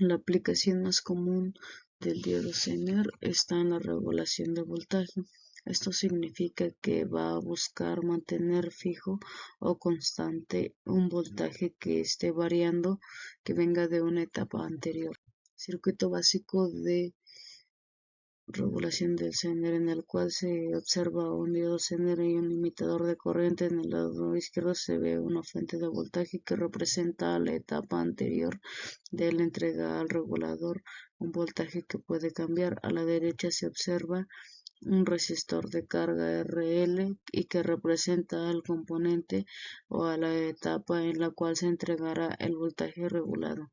La aplicación más común del diodo Zener está en la regulación de voltaje. Esto significa que va a buscar mantener fijo o constante un voltaje que esté variando, que venga de una etapa anterior. Circuito básico de regulación del Zener, en el cual se observa un diodo Zener y un limitador de corriente. En el lado izquierdo se ve una fuente de voltaje que representa la etapa anterior de la entrega al regulador, un voltaje que puede cambiar. A la derecha se observa un resistor de carga RL y que representa al componente o a la etapa en la cual se entregará el voltaje regulado.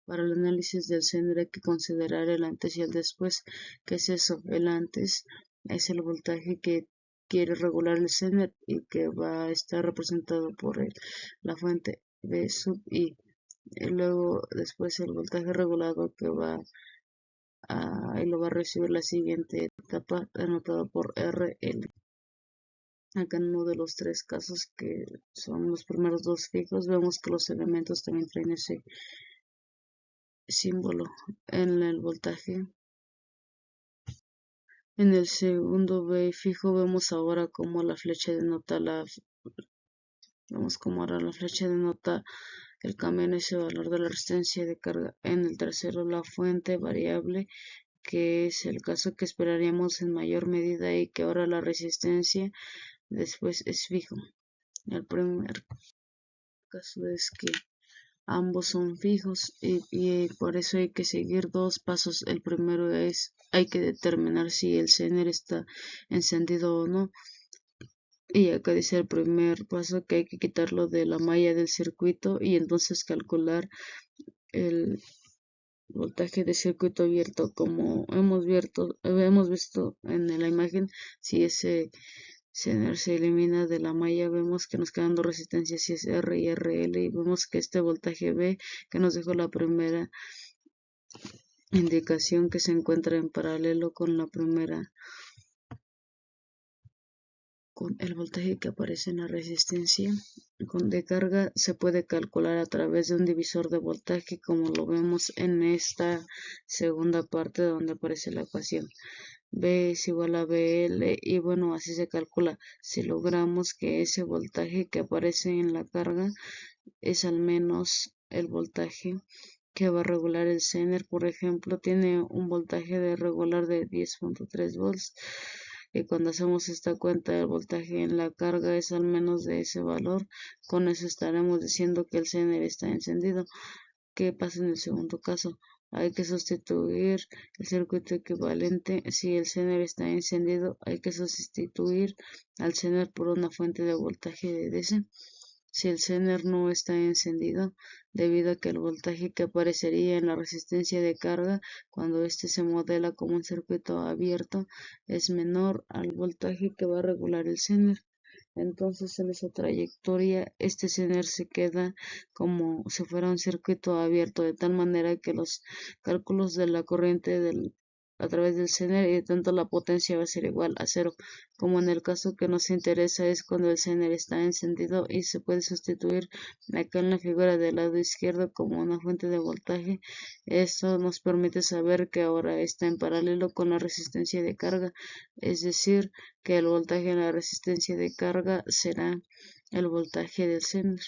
Para el análisis del Zener hay que considerar el antes y el después. ¿Qué es eso? El antes es el voltaje que quiere regular el Zener y que va a estar representado por la fuente V sub I. Y luego después el voltaje regulado que y lo va a recibir la siguiente etapa anotada por RL. Acá en uno de los tres casos que son los primeros dos fijos, vemos que los elementos también traen ese símbolo en el voltaje. En el segundo B fijo vemos ahora como la flecha denota el cambio en ese valor de la resistencia de carga. En el tercero la fuente variable, que es el caso que esperaríamos en mayor medida y que ahora la resistencia después es fijo. El primer caso es que ambos son fijos y por eso hay que seguir dos pasos. El primero es hay que determinar si el Zener está encendido o no. Y acá dice el primer paso que hay que quitarlo de la malla del circuito y entonces calcular el voltaje de circuito abierto. Como hemos visto en la imagen, si ese Zener se elimina de la malla, vemos que nos quedan dos resistencias, si es R y RL, y vemos que este voltaje B que nos dejó la primera indicación que se encuentra en paralelo con la primera, con el voltaje que aparece en la resistencia de carga, se puede calcular a través de un divisor de voltaje, como lo vemos en esta segunda parte donde aparece la ecuación. B es igual a BL y bueno, así se calcula. Si logramos que ese voltaje que aparece en la carga es al menos el voltaje que va a regular el Zener, por ejemplo, tiene un voltaje de regular de 10.3 volts. Y cuando hacemos esta cuenta, el voltaje en la carga es al menos de ese valor. Con eso estaremos diciendo que el Zener está encendido. ¿Qué pasa en el segundo caso? Hay que sustituir el circuito equivalente. Si el Zener está encendido, hay que sustituir al Zener por una fuente de voltaje de DC. Si el Zener no está encendido, debido a que el voltaje que aparecería en la resistencia de carga cuando éste se modela como un circuito abierto es menor al voltaje que va a regular el Zener. Entonces, en esa trayectoria, este Zener se queda como si fuera un circuito abierto, de tal manera que los cálculos de la corriente a través del Zener y de tanto la potencia va a ser igual a cero, como en el caso que nos interesa es cuando el Zener está encendido y se puede sustituir acá en la figura del lado izquierdo como una fuente de voltaje. Esto nos permite saber que ahora está en paralelo con la resistencia de carga, es decir, que el voltaje en la resistencia de carga será el voltaje del Zener.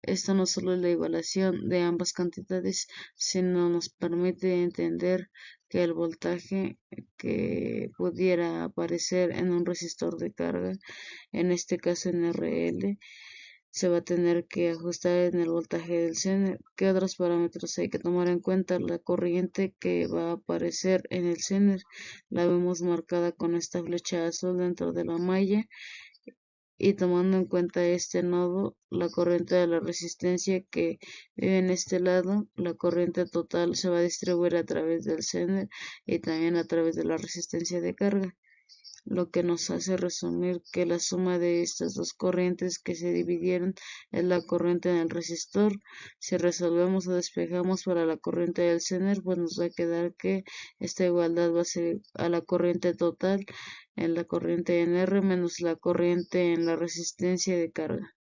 Esto no solo es la igualación de ambas cantidades, sino nos permite entender que el voltaje que pudiera aparecer en un resistor de carga, en este caso en RL, se va a tener que ajustar en el voltaje del Zener. ¿Qué otros parámetros hay que tomar en cuenta? La corriente que va a aparecer en el Zener la vemos marcada con esta flecha azul dentro de la malla y tomando en cuenta este nodo, la corriente de la resistencia que vive en este lado, la corriente total se va a distribuir a través del Zener y también a través de la resistencia de carga, lo que nos hace resumir que la suma de estas dos corrientes que se dividieron es la corriente en el resistor. Si resolvemos o despejamos para la corriente del Zener, pues nos va a quedar que esta igualdad va a ser a la corriente total en la corriente en R menos la corriente en la resistencia de carga.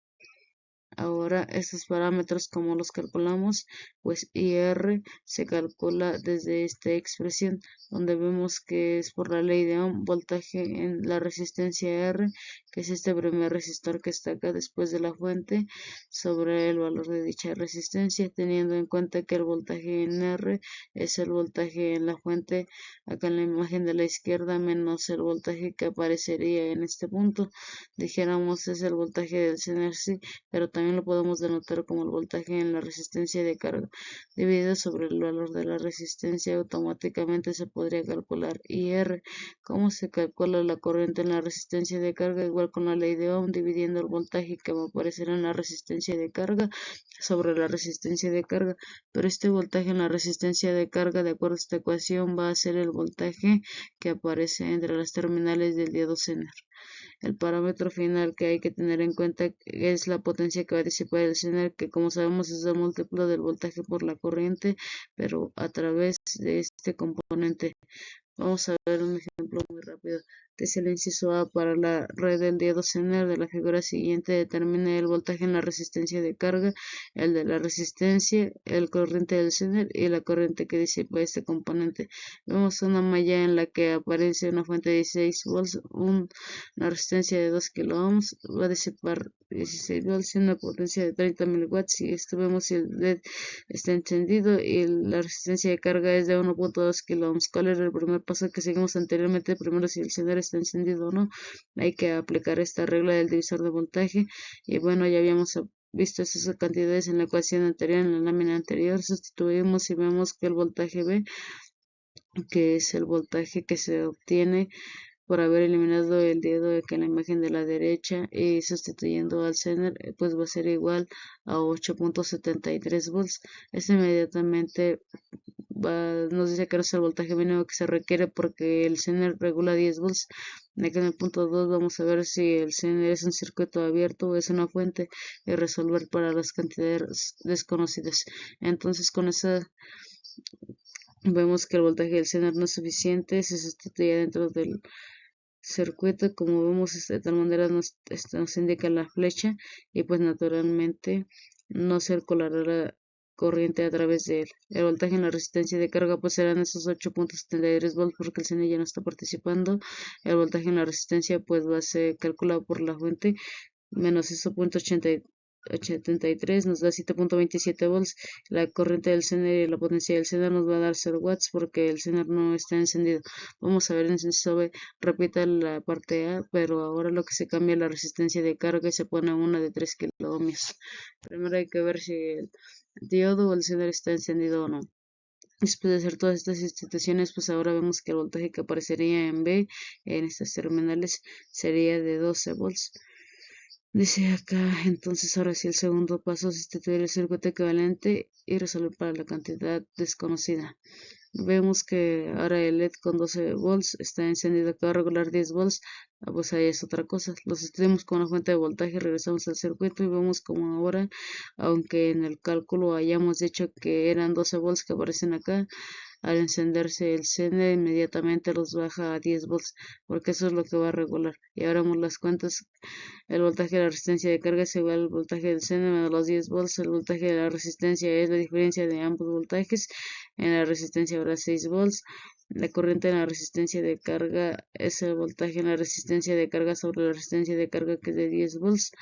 Ahora, estos parámetros, ¿cómo los calculamos? Pues IR se calcula desde esta expresión, donde vemos que es por la ley de Ohm, voltaje en la resistencia R, que es este primer resistor que está acá después de la fuente, sobre el valor de dicha resistencia, teniendo en cuenta que el voltaje en R es el voltaje en la fuente, acá en la imagen de la izquierda, menos el voltaje que aparecería en este punto. Dijéramos es el voltaje del Zener, sí, pero también lo podemos denotar como el voltaje en la resistencia de carga. Dividido sobre el valor de la resistencia, automáticamente se podría calcular IR. ¿Cómo se calcula la corriente en la resistencia de carga? Igual con la ley de Ohm, dividiendo el voltaje que va a aparecer en la resistencia de carga sobre la resistencia de carga. Pero este voltaje en la resistencia de carga, de acuerdo a esta ecuación, va a ser el voltaje que aparece entre las terminales del diodo Zener. El parámetro final que hay que tener en cuenta es la potencia que va a disipar el Zener, que como sabemos es el múltiplo del voltaje por la corriente, pero a través de este componente. Vamos a ver un ejemplo muy rápido. Desde el inciso A para la red del diodo Zener de la figura siguiente determina el voltaje en la resistencia de carga, el de la resistencia, el corriente del Zener y la corriente que disipa este componente. Vemos una malla en la que aparece una fuente de 16 volts, una resistencia de 2 kilo ohms, va a disipar 16 volts y una potencia de 30 miliwatts. Y esto vemos si el LED está encendido y la resistencia de carga es de 1.2 kilo ohms. ¿Cuál era el primer paso que seguimos anteriormente? Primero, si el Zener está encendido o no, hay que aplicar esta regla del divisor de voltaje. Y bueno, ya habíamos visto esas cantidades en la ecuación anterior, en la lámina anterior. Sustituimos y vemos que el voltaje B, que es el voltaje que se obtiene por haber eliminado el diodo que en la imagen de la derecha y sustituyendo al Zener, pues va a ser igual a 8.73 volts. Esto inmediatamente nos dice que no es el voltaje mínimo que se requiere porque el Zener regula 10 volts. Aquí en el punto 2 vamos a ver si el Zener es un circuito abierto o es una fuente y resolver para las cantidades desconocidas. Entonces con esa vemos que el voltaje del Zener no es suficiente, se sustituye dentro del circuito, como vemos de tal manera nos indica la flecha y pues naturalmente no circulará la corriente a través de él. El voltaje en la resistencia de carga pues serán esos 8.73 volts porque el CN ya no está participando. El voltaje en la resistencia pues va a ser calculado por la fuente menos eso 0.73 nos da 7.27 volts. La corriente del Zener y la potencia del Zener nos va a dar 0 watts porque el Zener no está encendido. Vamos a ver en SOBE, repita la parte A, pero ahora lo que se cambia es la resistencia de carga y se pone una de 3 kilo ohms. Primero hay que ver si el diodo o el Zener está encendido o no. Después de hacer todas estas instituciones, pues ahora vemos que el voltaje que aparecería en B, en estas terminales, sería de 12 volts. Dice acá, entonces ahora sí el segundo paso es sustituir el circuito equivalente y resolver para la cantidad desconocida. Vemos que ahora el LED con 12 volts está encendido, que va a regular 10 volts, pues ahí es otra cosa. Lo sustituimos con una fuente de voltaje, regresamos al circuito y vemos como ahora, aunque en el cálculo hayamos dicho que eran 12 volts que aparecen acá, al encenderse el Zener inmediatamente los baja a 10 volts, porque eso es lo que va a regular. Y ahora vemos las cuentas, el voltaje de la resistencia de carga es igual al voltaje del Zener menos los 10 volts, el voltaje de la resistencia es la diferencia de ambos voltajes, en la resistencia habrá 6 volts, la corriente en la resistencia de carga es el voltaje en la resistencia de carga sobre la resistencia de carga que es de 10 volts,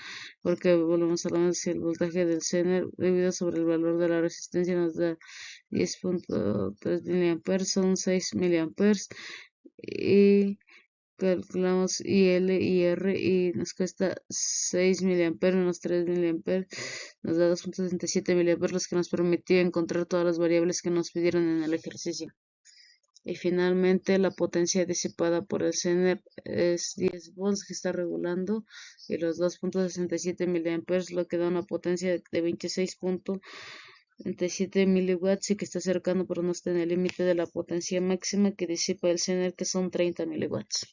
porque volvemos a hablar si el voltaje del Zener dividido sobre el valor de la resistencia nos da 10.3 miliamperes, son 6 miliamperes y calculamos IL y R y nos cuesta 6 miliamperes menos 3 miliamperes, nos da 2.67 miliamperes, los que nos permitió encontrar todas las variables que nos pidieron en el ejercicio. Y finalmente la potencia disipada por el Zener es 10 volts que está regulando y los 2.67 miliamperes lo que da una potencia de 26.37 miliwatts y que está acercando pero no está en el límite de la potencia máxima que disipa el Zener que son 30 miliwatts.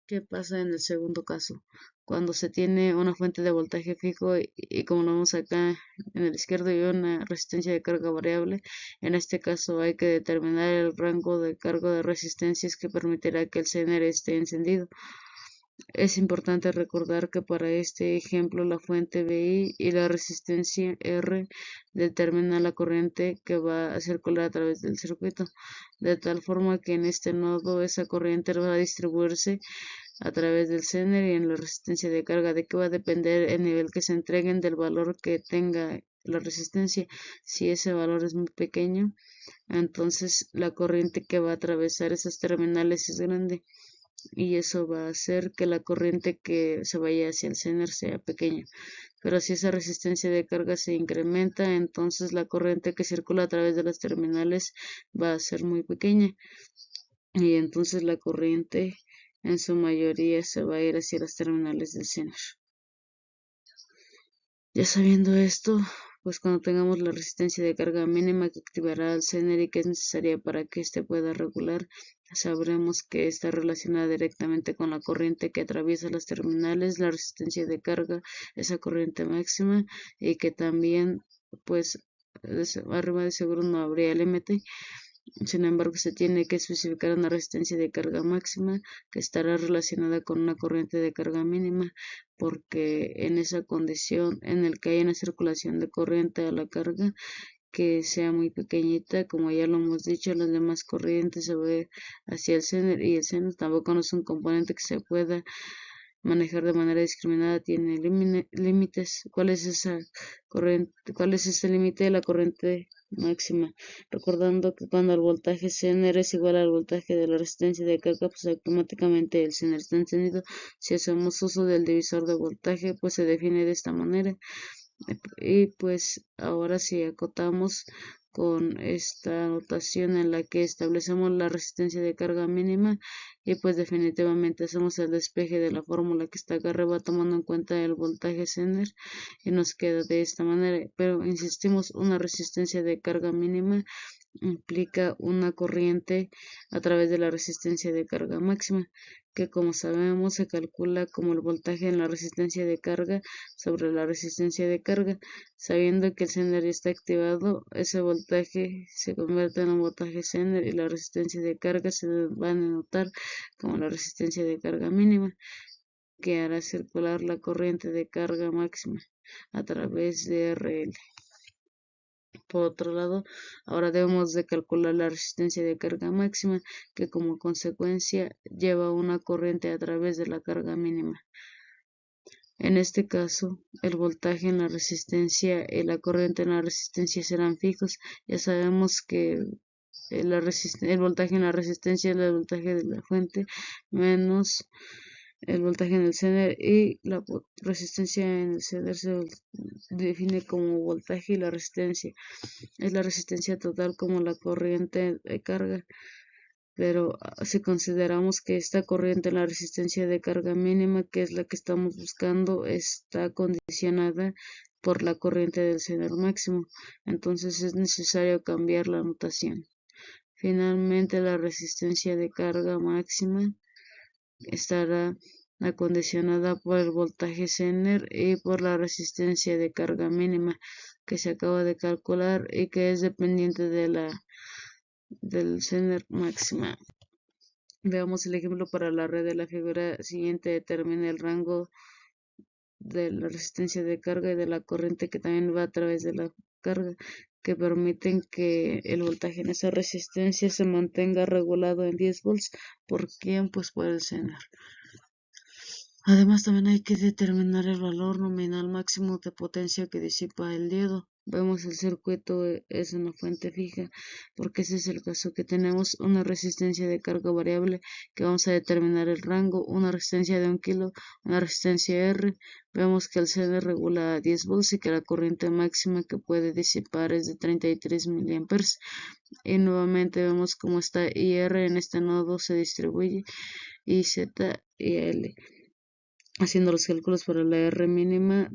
¿Qué pasa en el segundo caso? Cuando se tiene una fuente de voltaje fijo y como lo vemos acá en el izquierdo y una resistencia de carga variable, en este caso hay que determinar el rango de carga de resistencias que permitirá que el Zener esté encendido. Es importante recordar que para este ejemplo la fuente VI y la resistencia R determinan la corriente que va a circular a través del circuito, de tal forma que en este nodo esa corriente va a distribuirse a través del Zener y en la resistencia de carga. ¿De qué va a depender el nivel que se entreguen del valor que tenga la resistencia? Si ese valor es muy pequeño, entonces la corriente que va a atravesar esos terminales es grande y eso va a hacer que la corriente que se vaya hacia el Zener sea pequeña. Pero si esa resistencia de carga se incrementa, entonces la corriente que circula a través de las terminales va a ser muy pequeña y entonces la corriente en su mayoría se va a ir hacia las terminales del Zener. Ya sabiendo esto, pues cuando tengamos la resistencia de carga mínima que activará el Zener y que es necesaria para que éste pueda regular, sabremos que está relacionada directamente con la corriente que atraviesa las terminales, la resistencia de carga, esa corriente máxima, y que también, pues, arriba de seguro no habría límite. Sin embargo, se tiene que especificar una resistencia de carga máxima que estará relacionada con una corriente de carga mínima, porque en esa condición en el que haya una circulación de corriente a la carga que sea muy pequeñita, como ya lo hemos dicho, las demás corrientes se van hacia el Zener y el Zener tampoco no es un componente que se pueda manejar de manera discriminada, tiene límites. ¿Cuál es esa corriente? ¿Cuál es ese límite de la corriente máxima? Recordando que cuando el voltaje Zener es igual al voltaje de la resistencia de carga, pues automáticamente el Zener está encendido. Si hacemos uso del divisor de voltaje, pues se define de esta manera. Y pues ahora si acotamos con esta notación en la que establecemos la resistencia de carga mínima y pues definitivamente hacemos el despeje de la fórmula que está acá arriba tomando en cuenta el voltaje Zener y nos queda de esta manera. Pero insistimos, una resistencia de carga mínima implica una corriente a través de la resistencia de carga máxima, que como sabemos se calcula como el voltaje en la resistencia de carga sobre la resistencia de carga. Sabiendo que el Zener ya está activado, ese voltaje se convierte en un voltaje Zener y la resistencia de carga se va a denotar como la resistencia de carga mínima, que hará circular la corriente de carga máxima a través de RL. Por otro lado, ahora debemos de calcular la resistencia de carga máxima, que como consecuencia lleva una corriente a través de la carga mínima. En este caso, el voltaje en la resistencia y la corriente en la resistencia serán fijos. Ya sabemos que el voltaje en la resistencia es el voltaje de la fuente menos el voltaje en el Zener y la resistencia en el Zener se define como voltaje y la resistencia es la resistencia total como la corriente de carga, pero si consideramos que esta corriente, la resistencia de carga mínima, que es la que estamos buscando, está condicionada por la corriente del Zener máximo, entonces es necesario cambiar la notación. Finalmente, la resistencia de carga máxima estará acondicionada por el voltaje Zener y por la resistencia de carga mínima que se acaba de calcular y que es dependiente del Zener máxima. Veamos el ejemplo para la red de la figura siguiente. Determina el rango de la resistencia de carga y de la corriente que también va a través de la carga, que permiten que el voltaje en esa resistencia se mantenga regulado en 10 volts. ¿Por quién? Pues por el Zener. Además, también hay que determinar el valor nominal máximo de potencia que disipa el diodo. Vemos el circuito es una fuente fija, porque ese es el caso que tenemos una resistencia de carga variable que vamos a determinar el rango, una resistencia de 1 kilo, una resistencia R. Vemos que el CD regula a 10 volts y que la corriente máxima que puede disipar es de 33 miliamperes. Y nuevamente vemos cómo está IR en este nodo se distribuye y Z y L. Haciendo los cálculos para la R mínima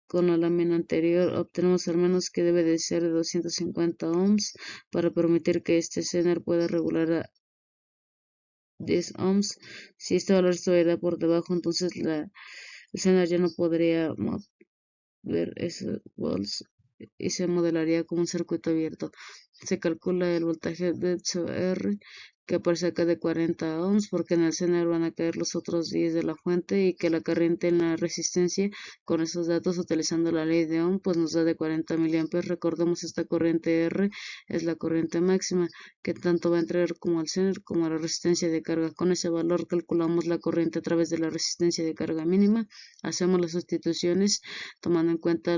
con la lámina anterior, obtenemos al menos que debe de ser de 250 ohms para permitir que este Zener pueda regular a 10 ohms. Si este valor estuviera por debajo, entonces el Zener ya no podría mover esos volts y se modelaría como un circuito abierto. Se calcula el voltaje de R, que aparece acá de 40 ohms, porque en el Zener van a caer los otros 10 de la fuente, y que la corriente en la resistencia, con esos datos utilizando la ley de Ohm, pues nos da de 40 miliamperes. Recordemos, esta corriente R es la corriente máxima, que tanto va a entrar como al Zener como a la resistencia de carga. Con ese valor calculamos la corriente a través de la resistencia de carga mínima. Hacemos las sustituciones tomando en cuenta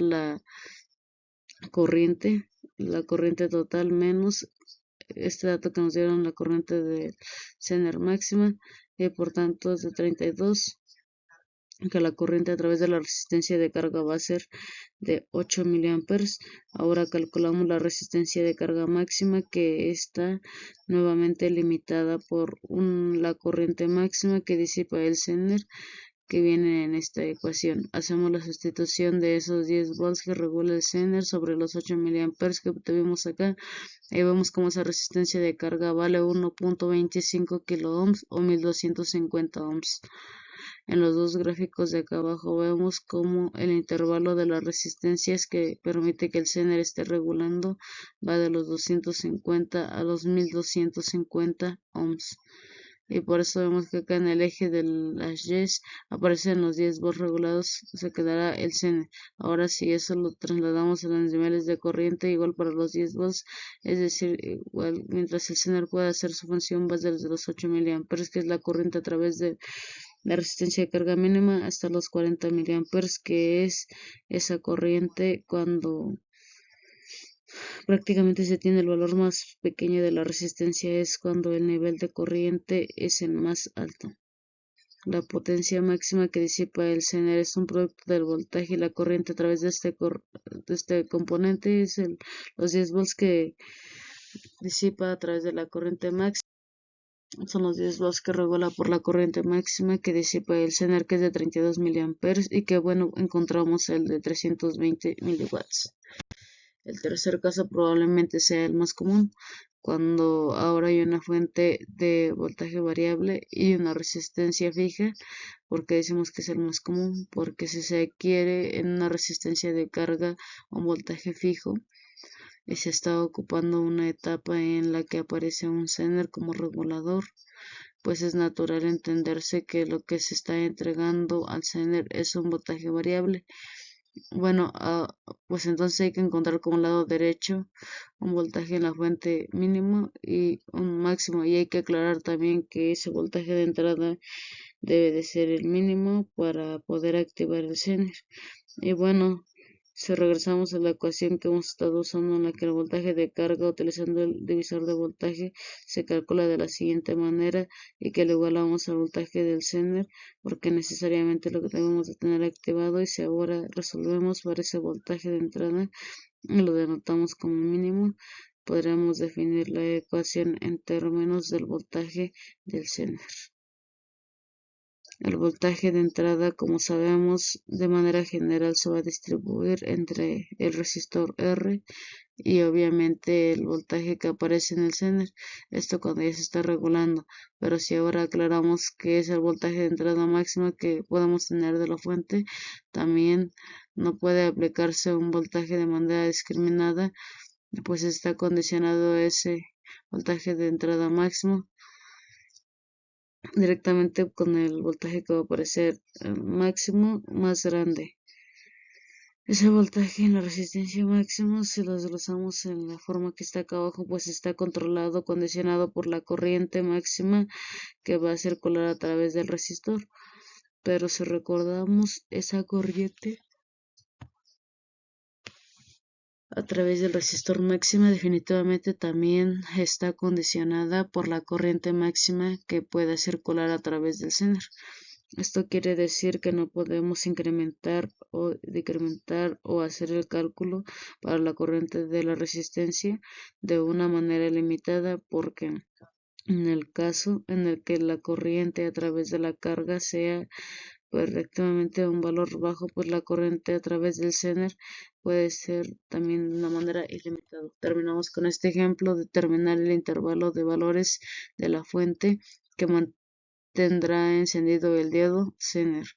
corriente, la corriente total menos este dato que nos dieron, la corriente de Zener máxima, y por tanto es de 32, que la corriente a través de la resistencia de carga va a ser de 8 miliamperes. Ahora calculamos la resistencia de carga máxima, que está nuevamente limitada por la corriente máxima que disipa el Zener, que viene en esta ecuación. Hacemos la sustitución de esos 10 volts que regula el Zener sobre los 8 miliamperes que obtuvimos acá. Ahí vemos cómo esa resistencia de carga vale 1.25 kiloohms o 1250 ohms. En los dos gráficos de acá abajo vemos cómo el intervalo de las resistencias que permite que el Zener esté regulando va de los 250 a los 1250 ohms. Y por eso vemos que acá en el eje de las Y's aparecen los 10 volts regulados, se quedará el Zener. Ahora si eso lo trasladamos a los niveles de corriente, igual para los 10 volts, es decir, igual mientras el Zener pueda hacer su función va desde los 8 miliamperes, que es la corriente a través de la resistencia de carga mínima, hasta los 40 miliamperes, que es esa corriente cuando prácticamente se tiene el valor más pequeño de la resistencia, es cuando el nivel de corriente es el más alto. La potencia máxima que disipa el Zener es un producto del voltaje y la corriente a través de este componente, es los 10 volts que disipa a través de la corriente máxima. Son los 10 volts que regula por la corriente máxima que disipa el Zener, que es de 32 miliamperes, y que bueno, encontramos el de 320 miliwatts. El tercer caso probablemente sea el más común, cuando ahora hay una fuente de voltaje variable y una resistencia fija. ¿Por qué decimos que es el más común? Porque si se adquiere en una resistencia de carga un voltaje fijo y se está ocupando una etapa en la que aparece un Zener como regulador, pues es natural entenderse que lo que se está entregando al Zener es un voltaje variable. Bueno, pues entonces hay que encontrar como lado derecho un voltaje en la fuente mínimo y un máximo, y hay que aclarar también que ese voltaje de entrada debe de ser el mínimo para poder activar el Zener. Y bueno, si regresamos a la ecuación que hemos estado usando, en la que el voltaje de carga utilizando el divisor de voltaje se calcula de la siguiente manera, y que lo igualamos al voltaje del Zener, porque necesariamente lo que debemos de tener activado, y si ahora resolvemos para ese voltaje de entrada y lo denotamos como mínimo, podremos definir la ecuación en términos del voltaje del Zener. El voltaje de entrada, como sabemos, de manera general se va a distribuir entre el resistor R y obviamente el voltaje que aparece en el Zener. Esto cuando ya se está regulando. Pero si ahora aclaramos que es el voltaje de entrada máximo que podemos tener de la fuente, también no puede aplicarse un voltaje de manera discriminada, pues está condicionado ese voltaje de entrada máximo directamente con el voltaje que va a aparecer máximo más grande. Ese voltaje en la resistencia máxima, si lo desglosamos en la forma que está acá abajo, pues está controlado, condicionado por la corriente máxima que va a circular a través del resistor. Pero si recordamos, esa corriente a través del resistor máxima definitivamente también está condicionada por la corriente máxima que pueda circular a través del Zener. Esto quiere decir que no podemos incrementar o decrementar o hacer el cálculo para la corriente de la resistencia de una manera limitada, porque en el caso en el que la corriente a través de la carga sea perfectamente un valor bajo, pues la corriente a través del Zener puede ser también de una manera ilimitada. Terminamos con este ejemplo: determinar el intervalo de valores de la fuente que mantendrá encendido el diodo Zener.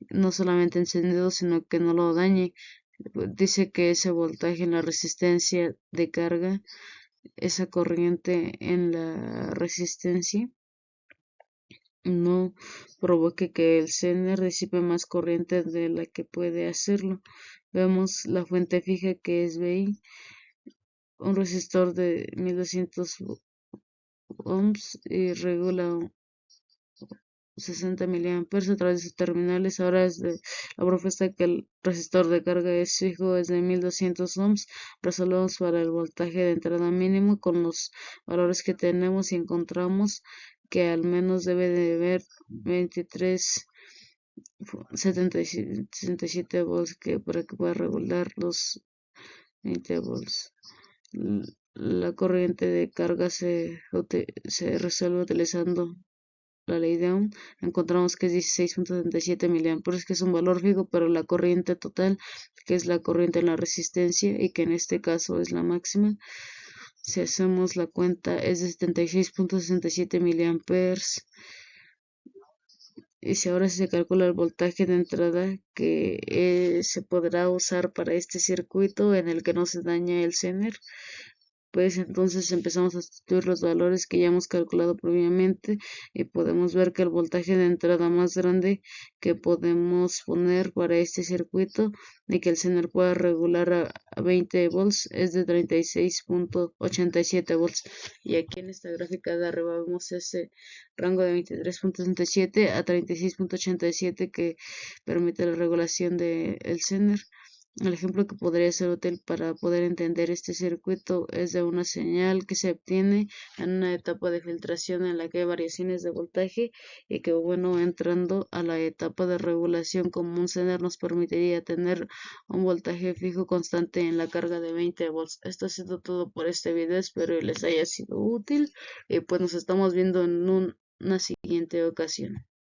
No solamente encendido, sino que no lo dañe. Dice que ese voltaje en la resistencia de carga, esa corriente en la resistencia, no provoque que el Zener disipe más corriente de la que puede hacerlo. Vemos la fuente fija que es BI, un resistor de 1200 ohms y regula 60 miliamperes a través de sus terminales. Ahora la propuesta que el resistor de carga es fijo es de 1200 ohms. Resolvemos para el voltaje de entrada mínimo con los valores que tenemos y encontramos que al menos debe de haber 77 volts para que pueda regular los 20 volts. La corriente de carga se resuelve utilizando la ley de Ohm. Encontramos que es 16.77 miliamperes, que es un valor fijo, pero la corriente total, que es la corriente en la resistencia y que en este caso es la máxima, si hacemos la cuenta, es de 76.67 miliamperes. Y si ahora se calcula el voltaje de entrada que se podrá usar para este circuito en el que no se daña el Zener, pues entonces empezamos a sustituir los valores que ya hemos calculado previamente y podemos ver que el voltaje de entrada más grande que podemos poner para este circuito y que el Zener pueda regular a 20 volts es de 36.87 volts. Y aquí en esta gráfica de arriba vemos ese rango de 23.67 a 36.87 que permite la regulación del Zener. El ejemplo que podría ser útil para poder entender este circuito es de una señal que se obtiene en una etapa de filtración en la que hay variaciones de voltaje y que, bueno, entrando a la etapa de regulación como un Zener nos permitiría tener un voltaje fijo constante en la carga de 20 volts. Esto ha sido todo por este video, espero que les haya sido útil y pues nos estamos viendo en una siguiente ocasión.